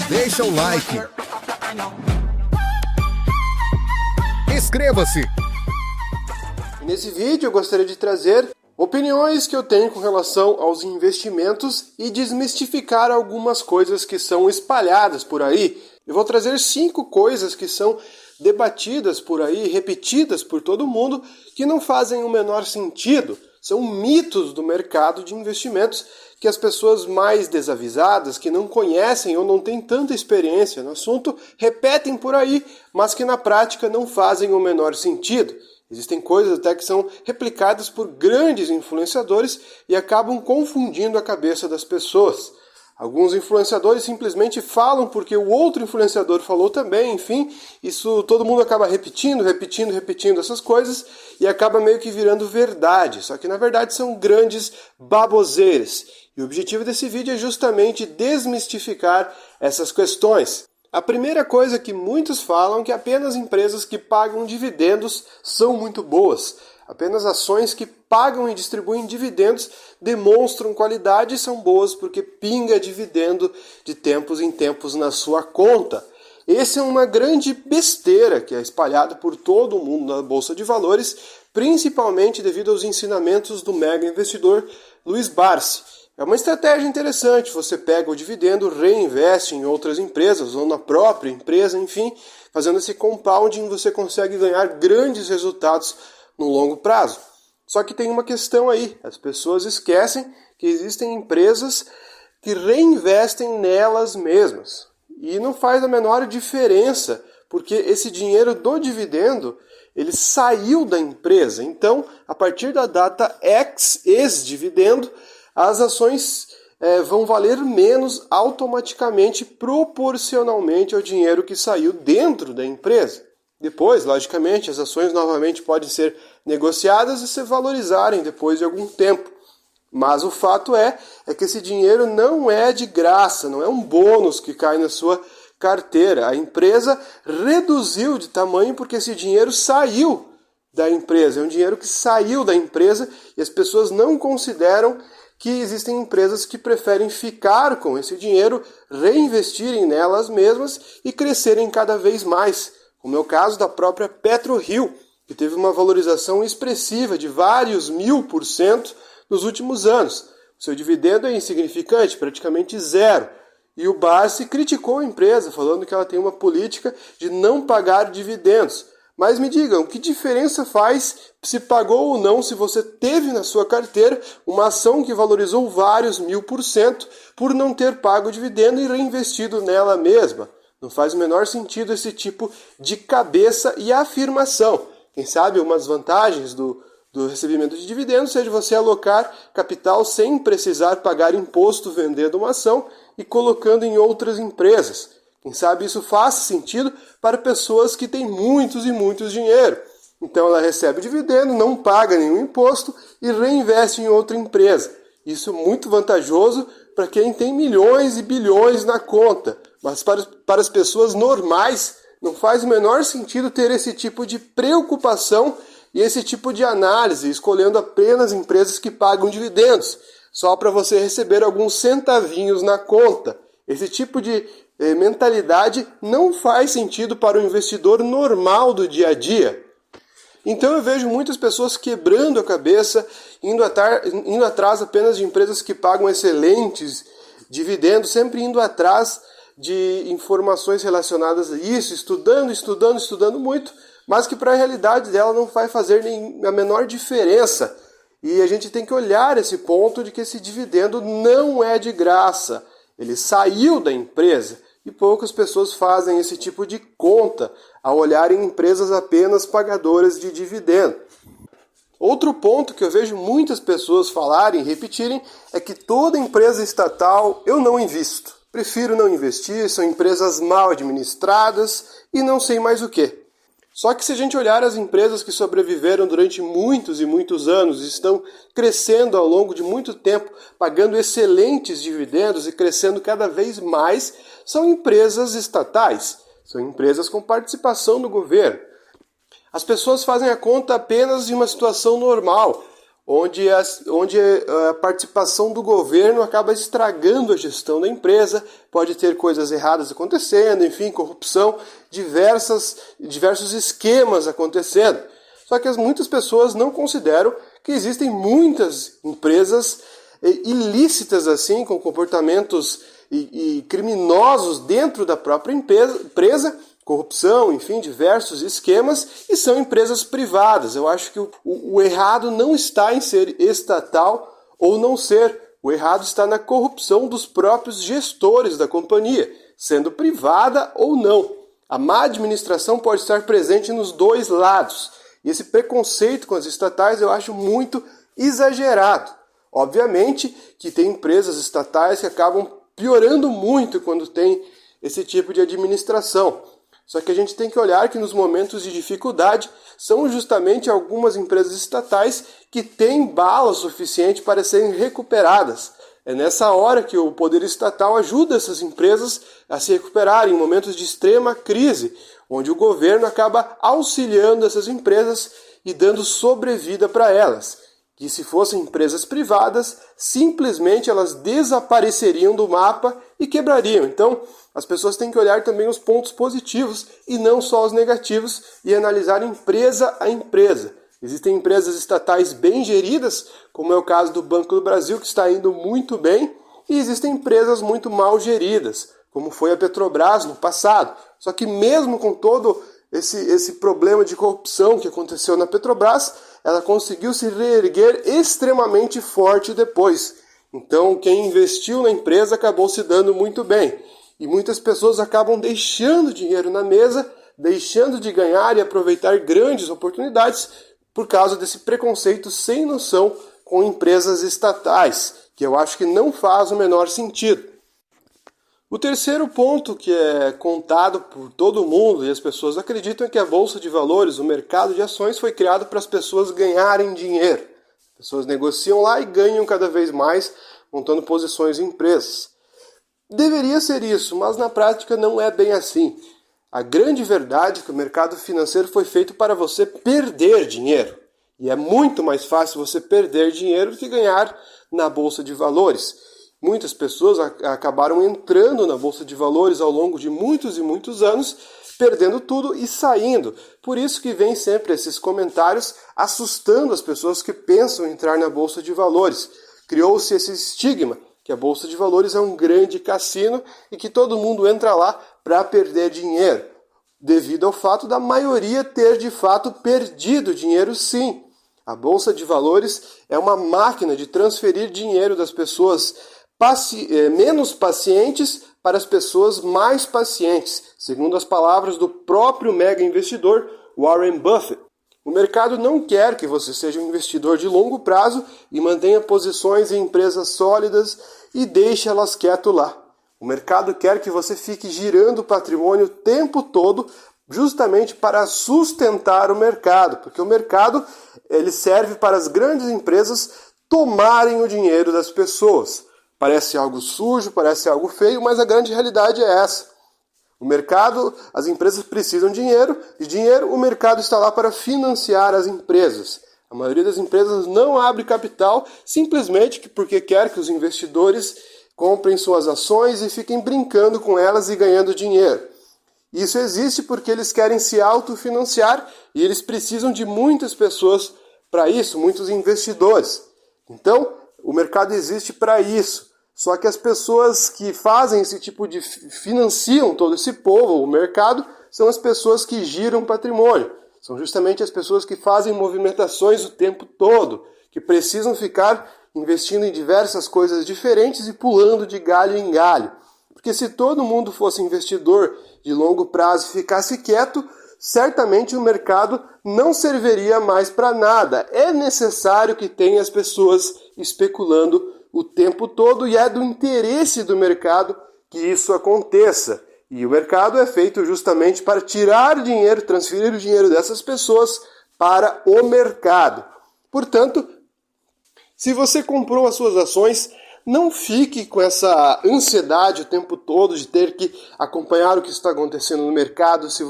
Deixa o like. Inscreva-se. Nesse vídeo eu gostaria de trazer opiniões que eu tenho com relação aos investimentos e desmistificar algumas coisas que são espalhadas por aí. Eu vou trazer 5 coisas que são debatidas por aí, repetidas por todo mundo, que não fazem o menor sentido. São mitos do mercado de investimentos que as pessoas mais desavisadas, que não conhecem ou não têm tanta experiência no assunto, repetem por aí, mas que na prática não fazem o menor sentido. Existem coisas até que são replicadas por grandes influenciadores e acabam confundindo a cabeça das pessoas. Alguns influenciadores simplesmente falam porque o outro influenciador falou também, enfim, isso todo mundo acaba repetindo essas coisas e acaba meio que virando verdade, só que na verdade são grandes baboseiras. E o objetivo desse vídeo é justamente desmistificar essas questões. A primeira coisa que muitos falam é que apenas empresas que pagam dividendos são muito boas. Apenas ações que pagam e distribuem dividendos demonstram qualidade e são boas porque pinga dividendo de tempos em tempos na sua conta. Essa é uma grande besteira que é espalhada por todo o mundo na Bolsa de Valores, principalmente devido aos ensinamentos do mega investidor Luiz Barsi. É uma estratégia interessante, você pega o dividendo, reinveste em outras empresas ou na própria empresa, enfim, fazendo esse compounding você consegue ganhar grandes resultados no longo prazo. Só que tem uma questão aí, as pessoas esquecem que existem empresas que reinvestem nelas mesmas. E não faz a menor diferença, porque esse dinheiro do dividendo, ele saiu da empresa. Então, a partir da data X, ex-dividendo, as ações vão valer menos automaticamente, proporcionalmente ao dinheiro que saiu dentro da empresa. Depois, logicamente, as ações novamente podem ser negociadas e se valorizarem depois de algum tempo. Mas o fato é que esse dinheiro não é de graça, não é um bônus que cai na sua carteira. A empresa reduziu de tamanho porque esse dinheiro saiu da empresa. É um dinheiro que saiu da empresa e as pessoas não consideram que existem empresas que preferem ficar com esse dinheiro, reinvestirem nelas mesmas e crescerem cada vez mais. Como é o caso da própria PetroRio, que teve uma valorização expressiva de vários 1000% nos últimos anos. O seu dividendo é insignificante, praticamente zero. E o Barsi criticou a empresa, falando que ela tem uma política de não pagar dividendos. Mas me digam, que diferença faz se pagou ou não, se você teve na sua carteira uma ação que valorizou vários 1000% por não ter pago o dividendo e reinvestido nela mesma? Não faz o menor sentido esse tipo de cabeça e afirmação. Quem sabe umas vantagens do recebimento de dividendos seja você alocar capital sem precisar pagar imposto vendendo uma ação e colocando em outras empresas. Quem sabe isso faça sentido para pessoas que têm muitos e muitos dinheiro. Então ela recebe dividendo, não paga nenhum imposto e reinveste em outra empresa. Isso é muito vantajoso para quem tem milhões e bilhões na conta. Mas para as pessoas normais não faz o menor sentido ter esse tipo de preocupação e esse tipo de análise, escolhendo apenas empresas que pagam dividendos, só para você receber alguns centavinhos na conta. Esse tipo de mentalidade não faz sentido para o investidor normal do dia a dia. Então eu vejo muitas pessoas quebrando a cabeça, indo atrás apenas de empresas que pagam excelentes dividendos, sempre indo atrás de informações relacionadas a isso, estudando muito, mas que para a realidade dela não vai fazer nem a menor diferença. E a gente tem que olhar esse ponto de que esse dividendo não é de graça. Ele saiu da empresa e poucas pessoas fazem esse tipo de conta ao olharem empresas apenas pagadoras de dividendo. Outro ponto que eu vejo muitas pessoas falarem e repetirem é que toda empresa estatal eu não invisto. Prefiro não investir, são empresas mal administradas e não sei mais o que. Só que se a gente olhar as empresas que sobreviveram durante muitos e muitos anos, estão crescendo ao longo de muito tempo, pagando excelentes dividendos e crescendo cada vez mais, são empresas estatais, são empresas com participação do governo. As pessoas fazem a conta apenas de uma situação normal. onde a participação do governo acaba estragando a gestão da empresa, pode ter coisas erradas acontecendo, enfim, corrupção, diversos esquemas acontecendo. Só que muitas pessoas não consideram que existem muitas empresas ilícitas assim, com comportamentos e criminosos dentro da própria empresa, corrupção, enfim, diversos esquemas, e são empresas privadas. Eu acho que o errado não está em ser estatal ou não ser. O errado está na corrupção dos próprios gestores da companhia, sendo privada ou não. A má administração pode estar presente nos dois lados. E esse preconceito com as estatais eu acho muito exagerado. Obviamente que tem empresas estatais que acabam piorando muito quando tem esse tipo de administração. Só que a gente tem que olhar que nos momentos de dificuldade são justamente algumas empresas estatais que têm bala suficiente para serem recuperadas. É nessa hora que o poder estatal ajuda essas empresas a se recuperarem em momentos de extrema crise, onde o governo acaba auxiliando essas empresas e dando sobrevida para elas. Que se fossem empresas privadas, simplesmente elas desapareceriam do mapa e quebrariam. Então, as pessoas têm que olhar também os pontos positivos e não só os negativos e analisar empresa a empresa. Existem empresas estatais bem geridas, como é o caso do Banco do Brasil, que está indo muito bem, e existem empresas muito mal geridas, como foi a Petrobras no passado. Só que mesmo com todo esse problema de corrupção que aconteceu na Petrobras, ela conseguiu se reerguer extremamente forte depois. Então, quem investiu na empresa acabou se dando muito bem. E muitas pessoas acabam deixando dinheiro na mesa, deixando de ganhar e aproveitar grandes oportunidades por causa desse preconceito sem noção com empresas estatais, que eu acho que não faz o menor sentido. O terceiro ponto que é contado por todo mundo e as pessoas acreditam é que a Bolsa de Valores, o mercado de ações, foi criado para as pessoas ganharem dinheiro. As pessoas negociam lá e ganham cada vez mais, montando posições em empresas. Deveria ser isso, mas na prática não é bem assim. A grande verdade é que o mercado financeiro foi feito para você perder dinheiro. E é muito mais fácil você perder dinheiro do que ganhar na Bolsa de Valores. Muitas pessoas acabaram entrando na Bolsa de Valores ao longo de muitos e muitos anos, perdendo tudo e saindo. Por isso que vem sempre esses comentários assustando as pessoas que pensam em entrar na Bolsa de Valores. Criou-se esse estigma que a Bolsa de Valores é um grande cassino e que todo mundo entra lá para perder dinheiro, devido ao fato da maioria ter de fato perdido dinheiro sim. A Bolsa de Valores é uma máquina de transferir dinheiro das pessoas menos pacientes para as pessoas mais pacientes, segundo as palavras do próprio mega investidor Warren Buffett. O mercado não quer que você seja um investidor de longo prazo e mantenha posições em empresas sólidas e deixe elas quieto lá. O mercado quer que você fique girando o patrimônio o tempo todo justamente para sustentar o mercado, porque o mercado ele serve para as grandes empresas tomarem o dinheiro das pessoas. Parece algo sujo, parece algo feio, mas a grande realidade é essa. O mercado, as empresas precisam de dinheiro, o mercado está lá para financiar as empresas. A maioria das empresas não abre capital simplesmente porque quer que os investidores comprem suas ações e fiquem brincando com elas e ganhando dinheiro. Isso existe porque eles querem se autofinanciar e eles precisam de muitas pessoas para isso, muitos investidores. Então, o mercado existe para isso. Só que as pessoas que fazem esse tipo de financiam todo esse povo, o mercado, são as pessoas que giram patrimônio. São justamente as pessoas que fazem movimentações o tempo todo, que precisam ficar investindo em diversas coisas diferentes e pulando de galho em galho. Porque se todo mundo fosse investidor de longo prazo e ficasse quieto, certamente o mercado não serviria mais para nada. É necessário que tenha as pessoas especulando o tempo todo e é do interesse do mercado que isso aconteça. E o mercado é feito justamente para tirar dinheiro, transferir o dinheiro dessas pessoas para o mercado. Portanto, se você comprou as suas ações, não fique com essa ansiedade o tempo todo de ter que acompanhar o que está acontecendo no mercado, se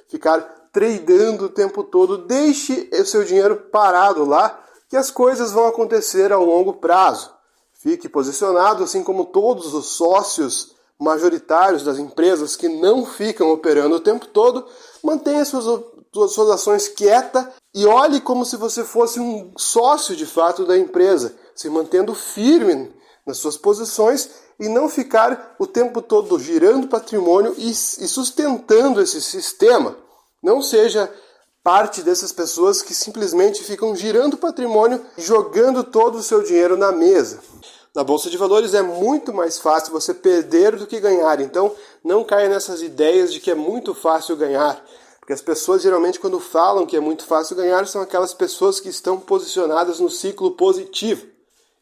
ficar tradando o tempo todo. Deixe o seu dinheiro parado lá, que as coisas vão acontecer ao longo prazo. Fique posicionado, assim como todos os sócios majoritários das empresas que não ficam operando o tempo todo, mantenha suas ações quietas e olhe como se você fosse um sócio de fato da empresa, se mantendo firme nas suas posições e não ficar o tempo todo girando patrimônio e sustentando esse sistema. Não seja parte dessas pessoas que simplesmente ficam girando patrimônio e jogando todo o seu dinheiro na mesa. Na Bolsa de Valores é muito mais fácil você perder do que ganhar, então não caia nessas ideias de que é muito fácil ganhar, porque as pessoas geralmente quando falam que é muito fácil ganhar são aquelas pessoas que estão posicionadas no ciclo positivo.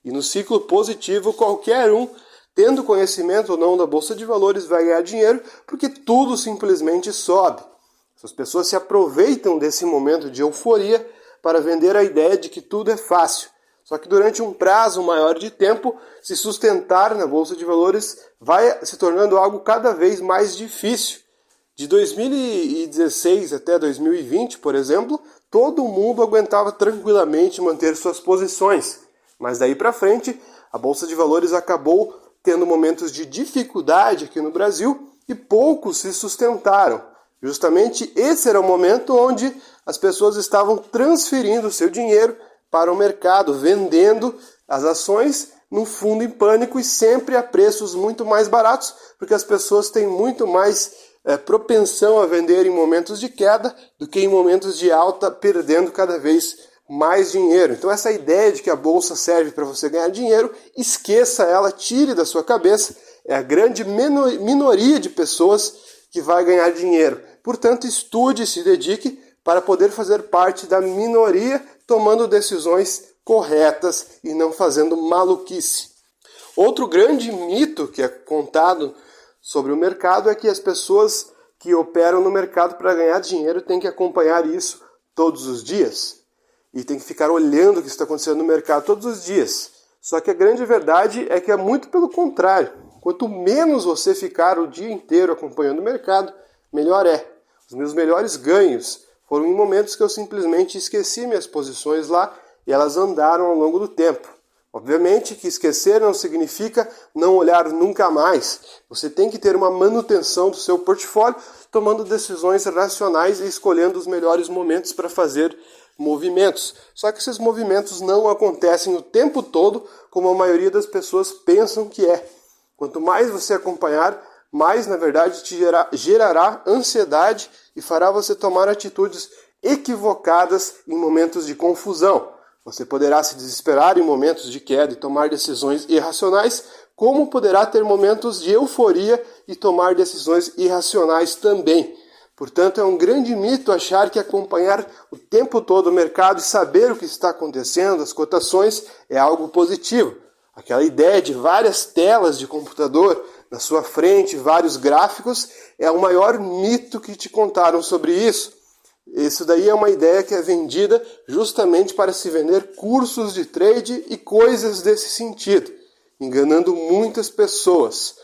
E no ciclo positivo qualquer um, tendo conhecimento ou não da Bolsa de Valores, vai ganhar dinheiro porque tudo simplesmente sobe. As pessoas se aproveitam desse momento de euforia para vender a ideia de que tudo é fácil. Só que durante um prazo maior de tempo, se sustentar na Bolsa de Valores vai se tornando algo cada vez mais difícil. De 2016 até 2020, por exemplo, todo mundo aguentava tranquilamente manter suas posições. Mas daí para frente, a Bolsa de Valores acabou tendo momentos de dificuldade aqui no Brasil e poucos se sustentaram. Justamente esse era o momento onde as pessoas estavam transferindo seu dinheiro para o mercado, vendendo as ações num fundo em pânico e sempre a preços muito mais baratos, porque as pessoas têm muito mais propensão a vender em momentos de queda do que em momentos de alta, perdendo cada vez mais dinheiro. Então essa ideia de que a bolsa serve para você ganhar dinheiro, esqueça ela, tire da sua cabeça, é a grande minoria de pessoas que vai ganhar dinheiro. Portanto, estude e se dedique para poder fazer parte da minoria, tomando decisões corretas e não fazendo maluquice. Outro grande mito que é contado sobre o mercado é que as pessoas que operam no mercado para ganhar dinheiro têm que acompanhar isso todos os dias. E tem que ficar olhando o que está acontecendo no mercado todos os dias. Só que a grande verdade é que é muito pelo contrário. Quanto menos você ficar o dia inteiro acompanhando o mercado, melhor é. Os meus melhores ganhos foram em momentos que eu simplesmente esqueci minhas posições lá e elas andaram ao longo do tempo. Obviamente que esquecer não significa não olhar nunca mais. Você tem que ter uma manutenção do seu portfólio, tomando decisões racionais e escolhendo os melhores momentos para fazer movimentos. Só que esses movimentos não acontecem o tempo todo, como a maioria das pessoas pensam que é. Quanto mais você acompanhar, mais, na verdade, te gerará ansiedade e fará você tomar atitudes equivocadas em momentos de confusão. Você poderá se desesperar em momentos de queda e tomar decisões irracionais, como poderá ter momentos de euforia e tomar decisões irracionais também. Portanto, é um grande mito achar que acompanhar o tempo todo o mercado e saber o que está acontecendo, as cotações, é algo positivo. Aquela ideia de várias telas de computador na sua frente, vários gráficos, é o maior mito que te contaram sobre isso. Isso daí é uma ideia que é vendida justamente para se vender cursos de trade e coisas desse sentido, enganando muitas pessoas.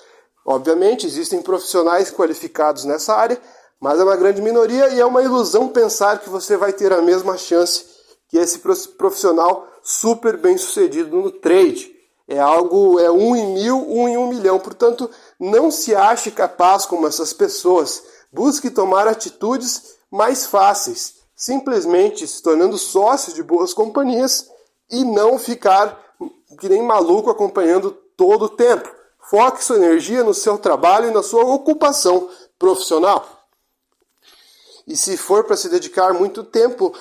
Obviamente, existem profissionais qualificados nessa área, mas é uma grande minoria e é uma ilusão pensar que você vai ter a mesma chance que esse profissional super bem sucedido no trade. É 1 em 1000, 1 em 1 milhão. Portanto, não se ache capaz como essas pessoas. Busque tomar atitudes mais fáceis, simplesmente se tornando sócio de boas companhias e não ficar que nem maluco acompanhando todo o tempo. Foque sua energia no seu trabalho e na sua ocupação profissional. E se for para se dedicar muito tempo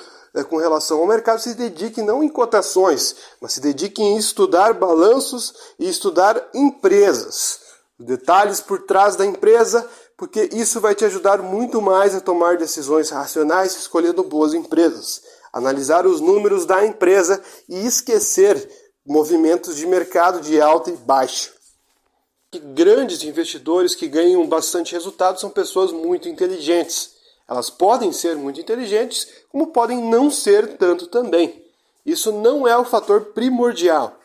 com relação ao mercado, se dedique não em cotações, mas se dedique em estudar balanços e estudar empresas. Detalhes por trás da empresa, porque isso vai te ajudar muito mais a tomar decisões racionais escolhendo boas empresas. Analisar os números da empresa e esquecer movimentos de mercado de alta e baixa. E grandes investidores que ganham bastante resultado são pessoas muito inteligentes. Elas podem ser muito inteligentes, como podem não ser tanto também. Isso não é o fator primordial.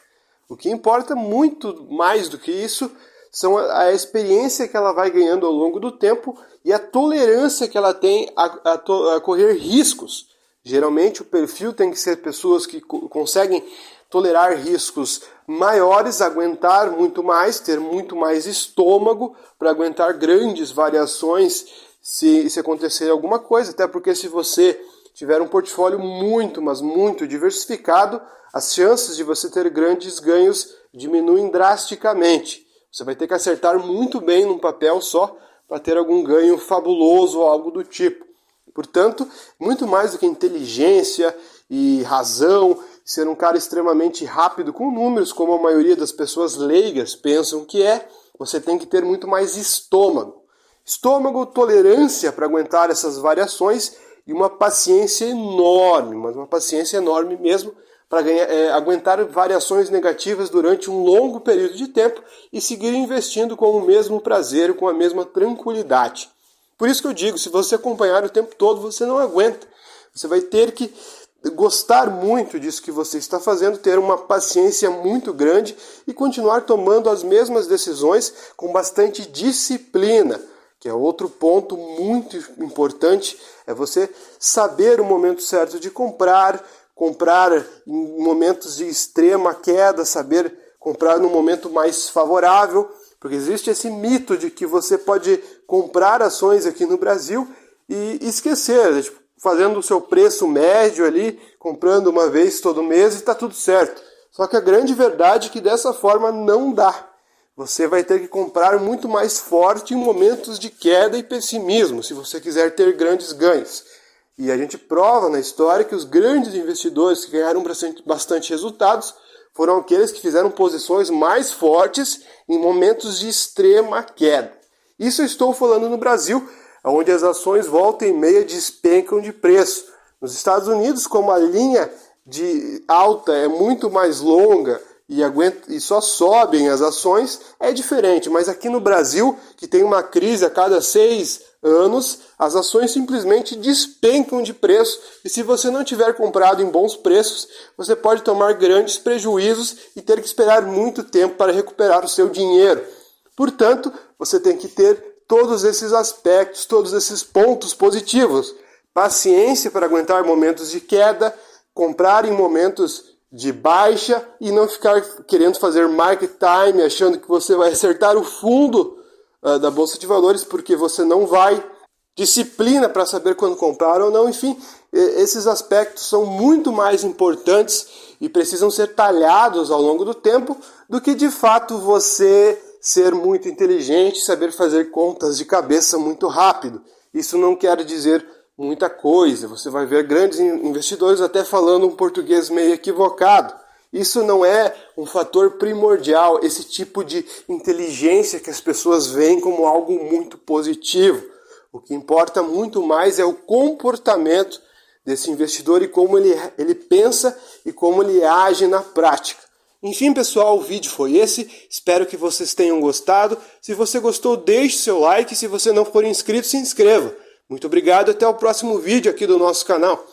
O que importa muito mais do que isso são a experiência que ela vai ganhando ao longo do tempo e a tolerância que ela tem a correr riscos. Geralmente o perfil tem que ser pessoas que conseguem tolerar riscos maiores, aguentar muito mais, ter muito mais estômago para aguentar grandes variações se acontecer alguma coisa, até porque se você tiver um portfólio muito, mas muito diversificado, as chances de você ter grandes ganhos diminuem drasticamente. Você vai ter que acertar muito bem num papel só para ter algum ganho fabuloso ou algo do tipo. Portanto, muito mais do que inteligência e razão, ser um cara extremamente rápido com números, como a maioria das pessoas leigas pensam que é, você tem que ter muito mais estômago. Estômago, tolerância para aguentar essas variações e uma paciência enorme, mas uma paciência enorme mesmo, para aguentar variações negativas durante um longo período de tempo e seguir investindo com o mesmo prazer, com a mesma tranquilidade. Por isso que eu digo, se você acompanhar o tempo todo, você não aguenta. Você vai ter que gostar muito disso que você está fazendo, ter uma paciência muito grande e continuar tomando as mesmas decisões com bastante disciplina, que é outro ponto muito importante, é você saber o momento certo de comprar em momentos de extrema queda, saber comprar no momento mais favorável, porque existe esse mito de que você pode comprar ações aqui no Brasil e esquecer, tipo, fazendo o seu preço médio ali, comprando uma vez todo mês e está tudo certo. Só que a grande verdade é que dessa forma não dá. Você vai ter que comprar muito mais forte em momentos de queda e pessimismo, se você quiser ter grandes ganhos. E a gente prova na história que os grandes investidores que ganharam bastante resultados foram aqueles que fizeram posições mais fortes em momentos de extrema queda. Isso eu estou falando no Brasil, onde as ações volta e meia despencam de preço. Nos Estados Unidos, como a linha de alta é muito mais longa e só sobem as ações, é diferente. Mas aqui no Brasil, que tem uma crise a cada 6 anos, as ações simplesmente despencam de preço e se você não tiver comprado em bons preços, você pode tomar grandes prejuízos e ter que esperar muito tempo para recuperar o seu dinheiro. Portanto, você tem que ter todos esses aspectos, todos esses pontos positivos. Paciência para aguentar momentos de queda, comprar em momentos de baixa e não ficar querendo fazer market time, achando que você vai acertar o fundo da Bolsa de Valores, porque você não vai. Disciplina para saber quando comprar ou não, enfim, esses aspectos são muito mais importantes e precisam ser talhados ao longo do tempo do que de fato você ser muito inteligente, saber fazer contas de cabeça muito rápido. Isso não quer dizer muita coisa. Você vai ver grandes investidores até falando um português meio equivocado. Isso não é um fator primordial, esse tipo de inteligência que as pessoas veem como algo muito positivo. O que importa muito mais é o comportamento desse investidor e como ele pensa e como ele age na prática. Enfim, pessoal, o vídeo foi esse. Espero que vocês tenham gostado. Se você gostou, deixe seu like. Se você não for inscrito, se inscreva. Muito obrigado e até o próximo vídeo aqui do nosso canal.